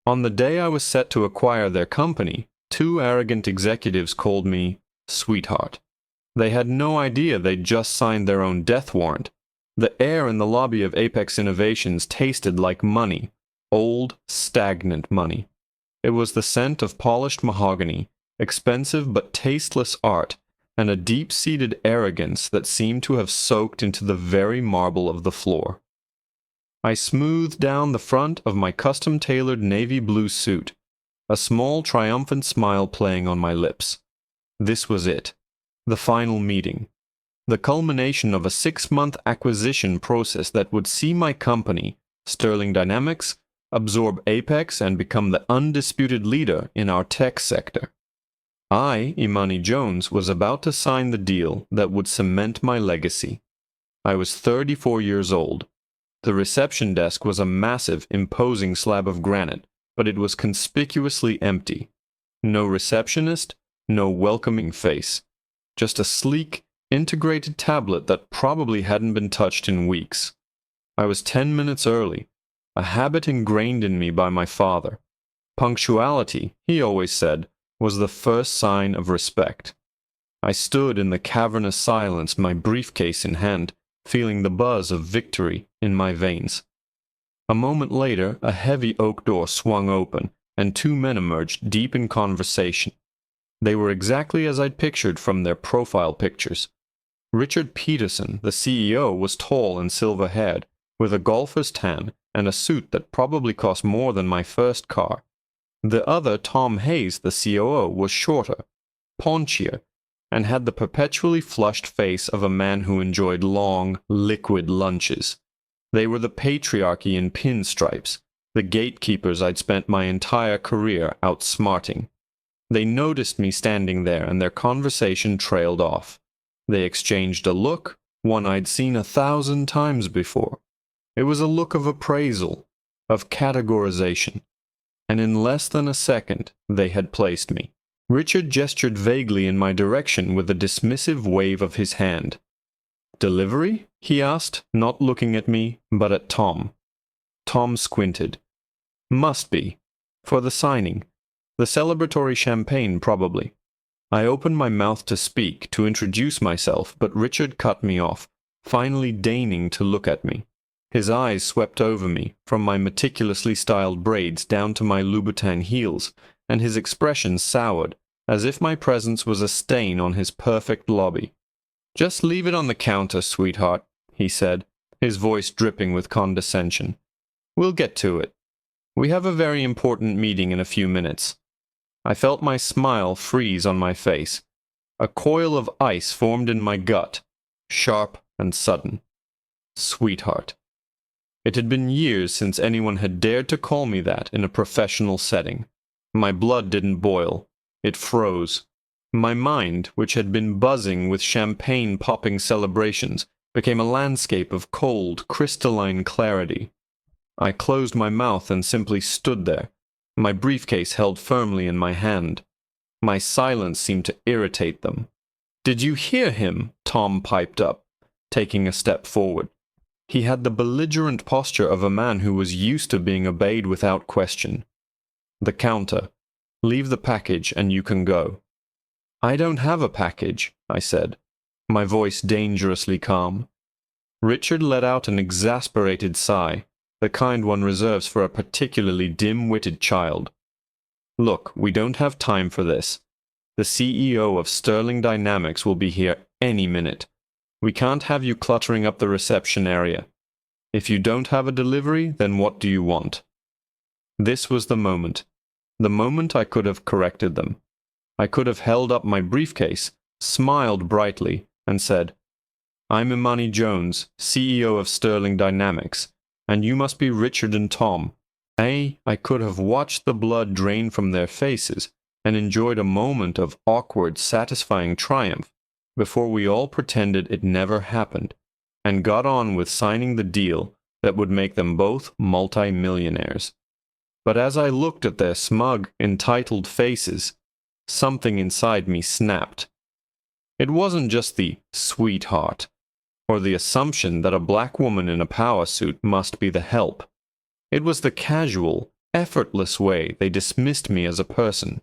On the day I was set to acquire their company, two arrogant executives called me sweetheart. They had no idea they'd just signed their own death warrant. The air in the lobby of Apex Innovations tasted like money, old, stagnant money. It was the scent of polished mahogany, expensive but tasteless art, and a deep-seated arrogance that seemed to have soaked into the very marble of the floor. I smoothed down the front of my custom-tailored navy blue suit, a small triumphant smile playing on my lips. This was it, the final meeting, the culmination of a 6-month acquisition process that would see my company, Sterling Dynamics, absorb Apex and become the undisputed leader in our tech sector. I, Imani Jones, was about to sign the deal that would cement my legacy. I was 34 years old. The reception desk was a massive, imposing slab of granite, but it was conspicuously empty. No receptionist, no welcoming face. Just a sleek, integrated tablet that probably hadn't been touched in weeks. I was 10 minutes early, a habit ingrained in me by my father. Punctuality, he always said, was the first sign of respect. I stood in the cavernous silence, my briefcase in hand, feeling the buzz of victory in my veins. A moment later, a heavy oak door swung open, and two men emerged, deep in conversation. They were exactly as I'd pictured from their profile pictures. Richard Peterson, the CEO, was tall and silver-haired, with a golfer's tan and a suit that probably cost more than my first car. The other, Tom Hayes, the COO, was shorter, paunchier, and had the perpetually flushed face of a man who enjoyed long, liquid lunches. They were the patriarchy in pinstripes, the gatekeepers I'd spent my entire career outsmarting. They noticed me standing there, and their conversation trailed off. They exchanged a look, one I'd seen 1,000 times before. It was a look of appraisal, of categorization, and in less than a second they had placed me. Richard gestured vaguely in my direction with a dismissive wave of his hand. "Delivery?" he asked, not looking at me, but at Tom. Tom squinted. "Must be. For the signing. The celebratory champagne, probably." I opened my mouth to speak, to introduce myself, but Richard cut me off, finally deigning to look at me. His eyes swept over me, from my meticulously styled braids down to my Louboutin heels, and his expression soured, as if my presence was a stain on his perfect lobby. "Just leave it on the counter, sweetheart," he said, his voice dripping with condescension. "We'll get to it. We have a very important meeting in a few minutes." I felt my smile freeze on my face. A coil of ice formed in my gut, sharp and sudden. Sweetheart. It had been years since anyone had dared to call me that in a professional setting. My blood didn't boil. It froze. My mind, which had been buzzing with champagne-popping celebrations, became a landscape of cold, crystalline clarity. I closed my mouth and simply stood there, my briefcase held firmly in my hand. My silence seemed to irritate them. "Did you hear him?" Tom piped up, taking a step forward. He had the belligerent posture of a man who was used to being obeyed without question. "The counter. Leave the package and you can go." "I don't have a package," I said, my voice dangerously calm. Richard let out an exasperated sigh, the kind one reserves for a particularly dim-witted child. "Look, we don't have time for this. The CEO of Sterling Dynamics will be here any minute. We can't have you cluttering up the reception area. If you don't have a delivery, then what do you want?" This was the moment I could have corrected them. I could have held up my briefcase, smiled brightly, and said, "I'm Imani Jones, CEO of Sterling Dynamics, and you must be Richard and Tom." I could have watched the blood drain from their faces and enjoyed a moment of awkward, satisfying triumph before we all pretended it never happened and got on with signing the deal that would make them both multi-millionaires. But as I looked at their smug, entitled faces, something inside me snapped. It wasn't just the sweetheart, or the assumption that a black woman in a power suit must be the help. It was the casual, effortless way they dismissed me as a person.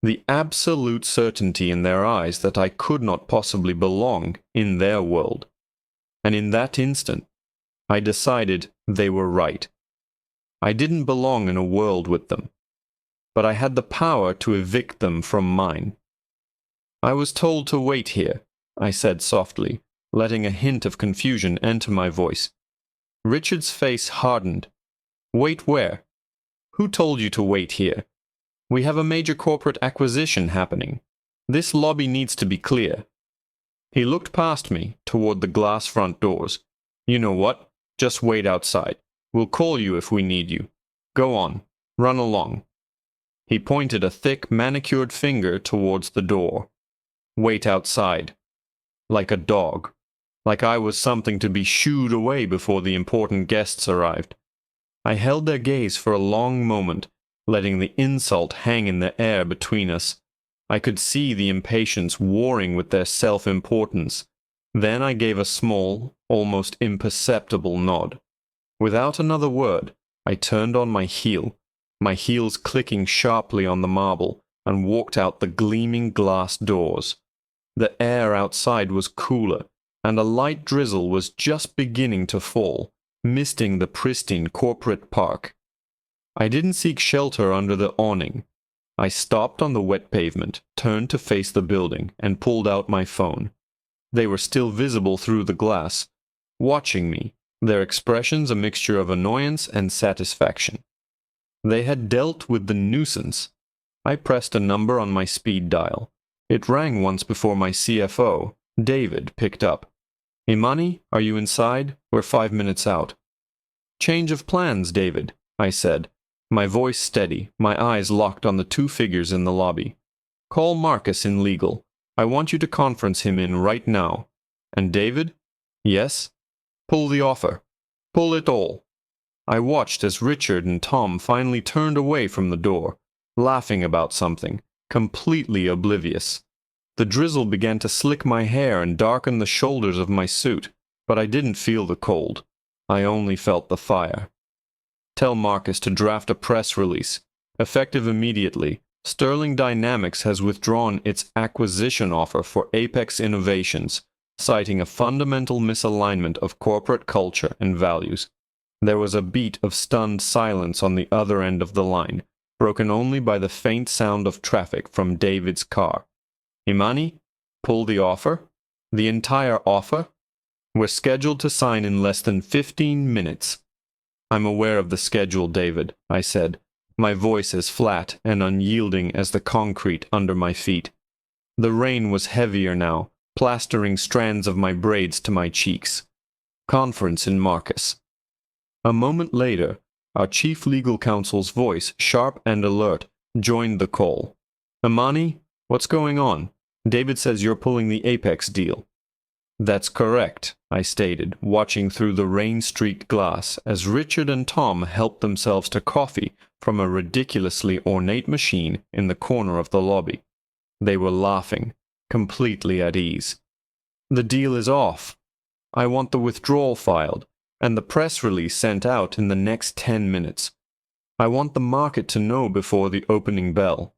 The absolute certainty in their eyes that I could not possibly belong in their world. And in that instant, I decided they were right. I didn't belong in a world with them, but I had the power to evict them from mine. I was told to wait here, I said softly, letting a hint of confusion enter my voice. Richard's face hardened. Wait where? Who told you to wait here? We have a major corporate acquisition happening. This lobby needs to be clear. He looked past me, toward the glass front doors. You know what? Just wait outside. We'll call you if we need you. Go on. Run along. He pointed a thick, manicured finger towards the door. Wait outside. Like a dog. Like I was something to be shooed away before the important guests arrived. I held their gaze for a long moment, letting the insult hang in the air between us. I could see the impatience warring with their self-importance. Then I gave a small, almost imperceptible nod. Without another word, I turned on my heel, my heels clicking sharply on the marble, and walked out the gleaming glass doors. The air outside was cooler, and a light drizzle was just beginning to fall, misting the pristine corporate park. I didn't seek shelter under the awning. I stopped on the wet pavement, turned to face the building, and pulled out my phone. They were still visible through the glass, watching me, their expressions a mixture of annoyance and satisfaction. They had dealt with the nuisance. I pressed a number on my speed dial. It rang once before my CFO, David, picked up. Imani, are you inside? We're 5 minutes out. Change of plans, David, I said, my voice steady, my eyes locked on the two figures in the lobby. Call Marcus in legal. I want you to conference him in right now. And David? Yes? Pull the offer. Pull it all. I watched as Richard and Tom finally turned away from the door, laughing about something, completely oblivious. The drizzle began to slick my hair and darken the shoulders of my suit, but I didn't feel the cold. I only felt the fire. Tell Marcus to draft a press release. Effective immediately, Sterling Dynamics has withdrawn its acquisition offer for Apex Innovations, citing a fundamental misalignment of corporate culture and values. There was a beat of stunned silence on the other end of the line, broken only by the faint sound of traffic from David's car. Imani, pull the offer? The entire offer? We're scheduled to sign in less than 15 minutes. I'm aware of the schedule, David, I said, my voice as flat and unyielding as the concrete under my feet. The rain was heavier now, plastering strands of my braids to my cheeks. Conference in Marcus. A moment later, our chief legal counsel's voice, sharp and alert, joined the call. Imani, what's going on? David says you're pulling the Apex deal. That's correct, I stated, watching through the rain-streaked glass as Richard and Tom helped themselves to coffee from a ridiculously ornate machine in the corner of the lobby. They were laughing, completely at ease. The deal is off. I want the withdrawal filed, and the press release sent out in the next 10 minutes. I want the market to know before the opening bell.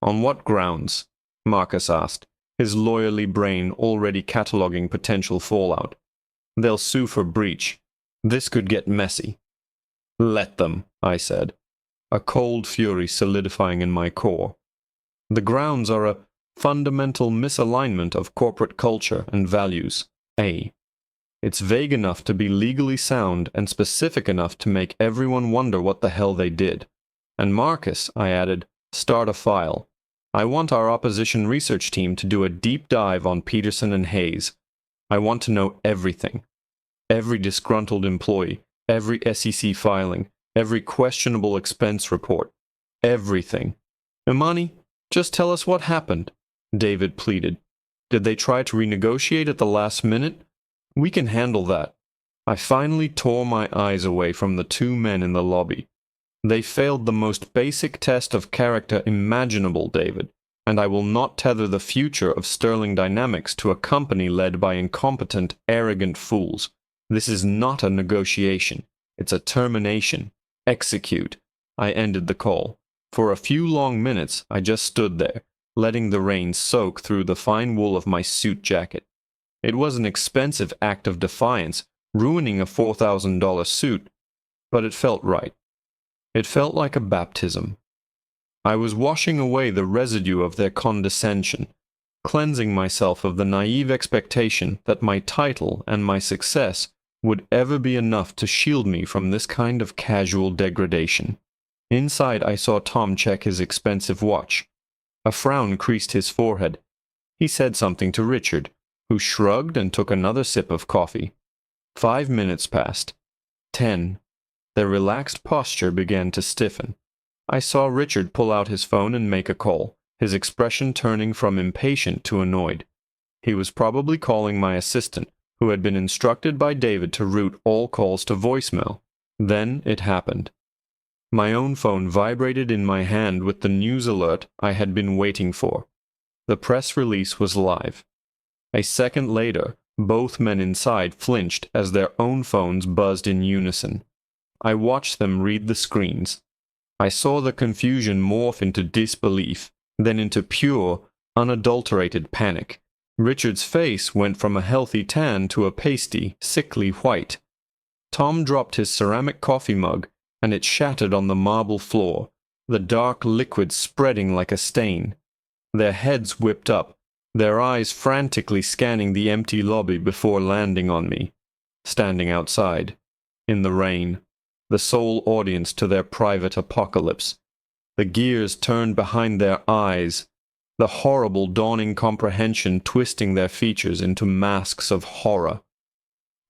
On what grounds? Marcus asked, his lawyerly brain already cataloging potential fallout. They'll sue for breach. This could get messy. Let them, I said, a cold fury solidifying in my core. The grounds are a fundamental misalignment of corporate culture and values. A. It's vague enough to be legally sound and specific enough to make everyone wonder what the hell they did. And Marcus, I added, start a file. I want our opposition research team to do a deep dive on Peterson and Hayes. I want to know everything. Every disgruntled employee, every SEC filing, every questionable expense report. Everything. Imani, just tell us what happened, David pleaded. Did they try to renegotiate at the last minute? We can handle that. I finally tore my eyes away from the two men in the lobby. They failed the most basic test of character imaginable, David, and I will not tether the future of Sterling Dynamics to a company led by incompetent, arrogant fools. This is not a negotiation. It's a termination. Execute. I ended the call. For a few long minutes, I just stood there, letting the rain soak through the fine wool of my suit jacket. It was an expensive act of defiance, ruining a $4,000 suit, but it felt right. It felt like a baptism. I was washing away the residue of their condescension, cleansing myself of the naive expectation that my title and my success would ever be enough to shield me from this kind of casual degradation. Inside, I saw Tom check his expensive watch. A frown creased his forehead. He said something to Richard, who shrugged and took another sip of coffee. 5 minutes passed. 10. Their relaxed posture began to stiffen. I saw Richard pull out his phone and make a call, his expression turning from impatient to annoyed. He was probably calling my assistant, who had been instructed by David to route all calls to voicemail. Then it happened. My own phone vibrated in my hand with the news alert I had been waiting for. The press release was live. A second later, both men inside flinched as their own phones buzzed in unison. I watched them read the screens. I saw the confusion morph into disbelief, then into pure, unadulterated panic. Richard's face went from a healthy tan to a pasty, sickly white. Tom dropped his ceramic coffee mug, and it shattered on the marble floor, the dark liquid spreading like a stain. Their heads whipped up, their eyes frantically scanning the empty lobby before landing on me, standing outside, in the rain, the sole audience to their private apocalypse. The gears turned behind their eyes, the horrible dawning comprehension twisting their features into masks of horror.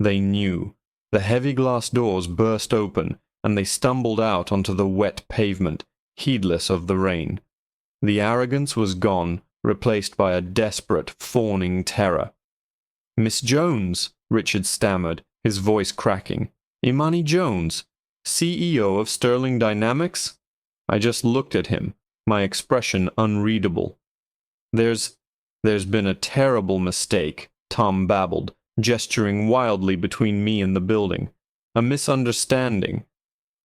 They knew. The heavy glass doors burst open, and they stumbled out onto the wet pavement, heedless of the rain. The arrogance was gone, replaced by a desperate, fawning terror. "Miss Jones," Richard stammered, his voice cracking. "Imani Jones, CEO of Sterling Dynamics?" I just looked at him, my expression unreadable. There's been a terrible mistake," Tom babbled, gesturing wildly between me and the building. "A misunderstanding.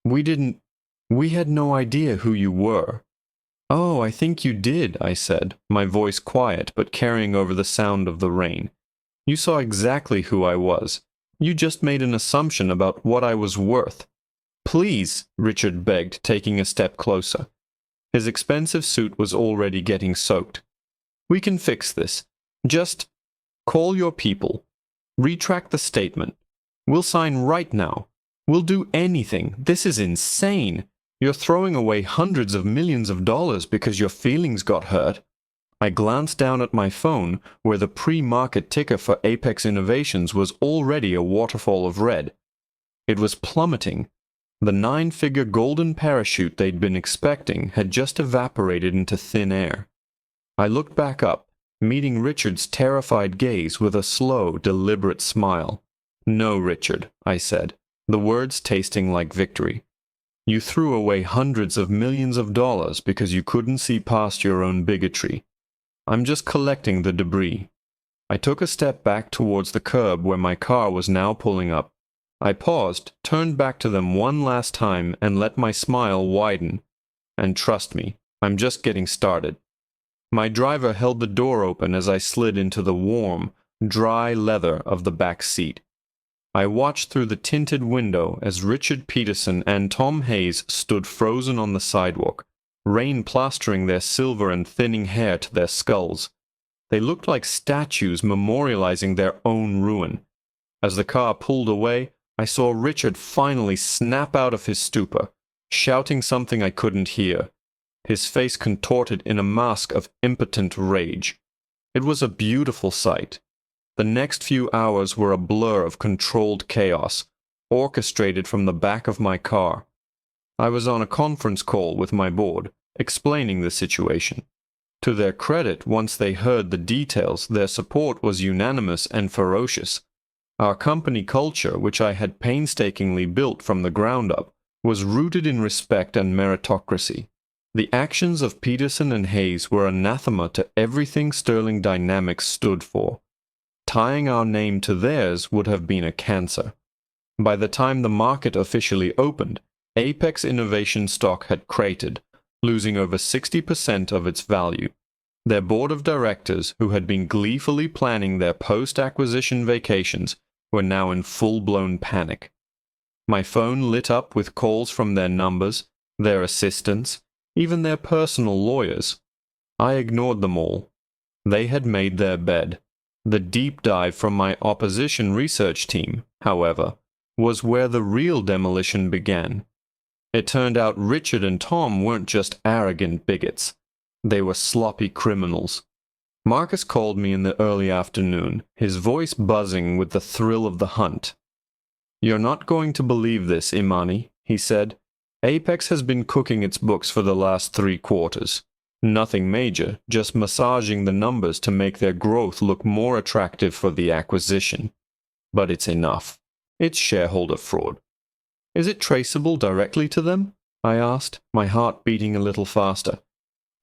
We had no idea who you were." "Oh, I think you did," I said, my voice quiet but carrying over the sound of the rain. "You saw exactly who I was. You just made an assumption about what I was worth." "Please," Richard begged, taking a step closer. His expensive suit was already getting soaked. "We can fix this. Just call your people. Retract the statement. We'll sign right now. We'll do anything. This is insane. You're throwing away hundreds of millions of dollars because your feelings got hurt." I glanced down at my phone, where the pre-market ticker for Apex Innovations was already a waterfall of red. It was plummeting. The 9-figure golden parachute they'd been expecting had just evaporated into thin air. I looked back up, meeting Richard's terrified gaze with a slow, deliberate smile. "No, Richard," I said, the words tasting like victory. "You threw away hundreds of millions of dollars because you couldn't see past your own bigotry. I'm just collecting the debris." I took a step back towards the curb where my car was now pulling up. I paused, turned back to them one last time, and let my smile widen. And trust me, I'm just getting started. My driver held the door open as I slid into the warm, dry leather of the back seat. I watched through the tinted window as Richard Peterson and Tom Hayes stood frozen on the sidewalk, rain plastering their silver and thinning hair to their skulls. They looked like statues memorializing their own ruin. As the car pulled away, I saw Richard finally snap out of his stupor, shouting something I couldn't hear, his face contorted in a mask of impotent rage. It was a beautiful sight. The next few hours were a blur of controlled chaos, orchestrated from the back of my car. I was on a conference call with my board, explaining the situation. To their credit, once they heard the details, their support was unanimous and ferocious. Our company culture, which I had painstakingly built from the ground up, was rooted in respect and meritocracy. The actions of Peterson and Hayes were anathema to everything Sterling Dynamics stood for. Tying our name to theirs would have been a cancer. By the time the market officially opened, Apex Innovation stock had cratered, losing over 60% of its value. Their board of directors, who had been gleefully planning their post-acquisition vacations, were now in full-blown panic. My phone lit up with calls from their numbers, their assistants, even their personal lawyers. I ignored them all. They had made their bed. The deep dive from my opposition research team, however, was where the real demolition began. It turned out Richard and Tom weren't just arrogant bigots. They were sloppy criminals. Marcus called me in the early afternoon, his voice buzzing with the thrill of the hunt. "You're not going to believe this, Imani," he said. "Apex has been cooking its books for the last 3 quarters. Nothing major, just massaging the numbers to make their growth look more attractive for the acquisition. But it's enough. It's shareholder fraud." "Is it traceable directly to them?" I asked, my heart beating a little faster.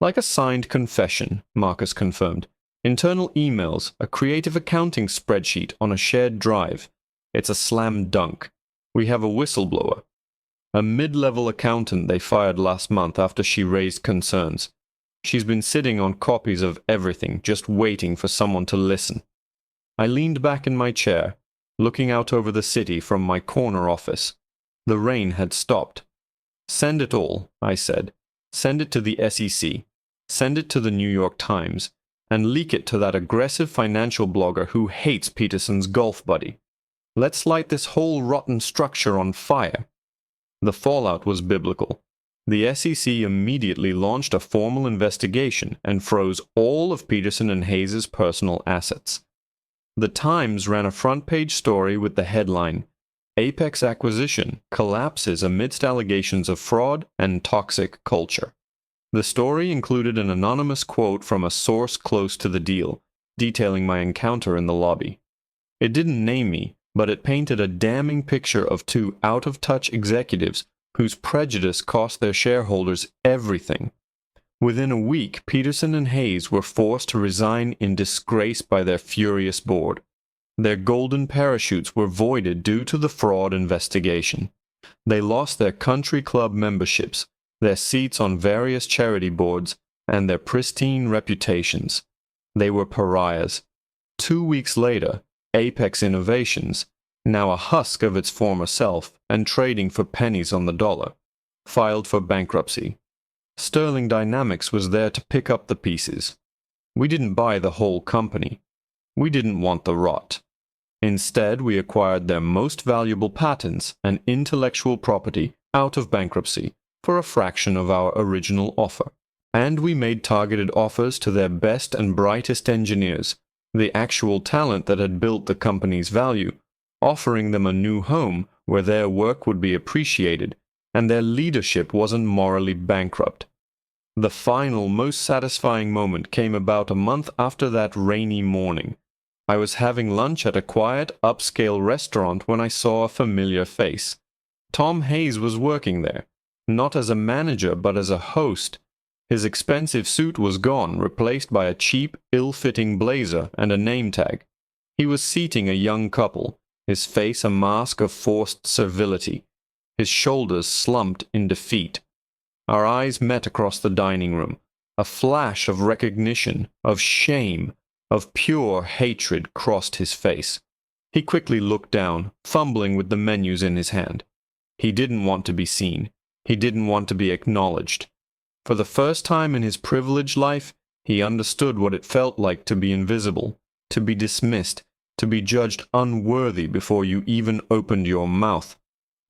"Like a signed confession," Marcus confirmed. "Internal emails, a creative accounting spreadsheet on a shared drive. It's a slam dunk. We have a whistleblower. A mid-level accountant they fired last month after she raised concerns. She's been sitting on copies of everything, just waiting for someone to listen." I leaned back in my chair, looking out over the city from my corner office. The rain had stopped. "Send it all," I said. "Send it to the SEC. Send it to the New York Times. And leak it to that aggressive financial blogger who hates Peterson's golf buddy. Let's light this whole rotten structure on fire." The fallout was biblical. The SEC immediately launched a formal investigation and froze all of Peterson and Hayes' personal assets. The Times ran a front-page story with the headline, "Apex Acquisition Collapses Amidst Allegations of Fraud and Toxic Culture." The story included an anonymous quote from a source close to the deal, detailing my encounter in the lobby. It didn't name me, but it painted a damning picture of 2 out-of-touch executives whose prejudice cost their shareholders everything. Within a week, Peterson and Hayes were forced to resign in disgrace by their furious board. Their golden parachutes were voided due to the fraud investigation. They lost their country club memberships, their seats on various charity boards, and their pristine reputations. They were pariahs. 2 weeks later, Apex Innovations, now a husk of its former self and trading for pennies on the dollar, filed for bankruptcy. Sterling Dynamics was there to pick up the pieces. We didn't buy the whole company. We didn't want the rot. Instead, we acquired their most valuable patents and intellectual property out of bankruptcy for a fraction of our original offer. And we made targeted offers to their best and brightest engineers, the actual talent that had built the company's value, offering them a new home where their work would be appreciated and their leadership wasn't morally bankrupt. The final, most satisfying moment came about a month after that rainy morning. I was having lunch at a quiet, upscale restaurant when I saw a familiar face. Tom Hayes was working there, not as a manager but as a host. His expensive suit was gone, replaced by a cheap, ill-fitting blazer and a name tag. He was seating a young couple, his face a mask of forced servility, his shoulders slumped in defeat. Our eyes met across the dining room, a flash of recognition, of shame, of pure hatred crossed his face. He quickly looked down, fumbling with the menus in his hand. He didn't want to be seen. He didn't want to be acknowledged. For the first time in his privileged life, he understood what it felt like to be invisible, to be dismissed, to be judged unworthy before you even opened your mouth.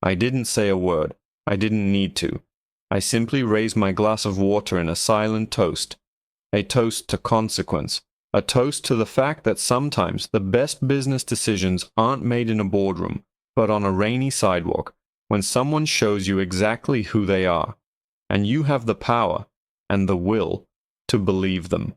I didn't say a word. I didn't need to. I simply raised my glass of water in a silent toast. A toast to consequence. A toast to the fact that sometimes the best business decisions aren't made in a boardroom, but on a rainy sidewalk, when someone shows you exactly who they are, and you have the power and the will to believe them.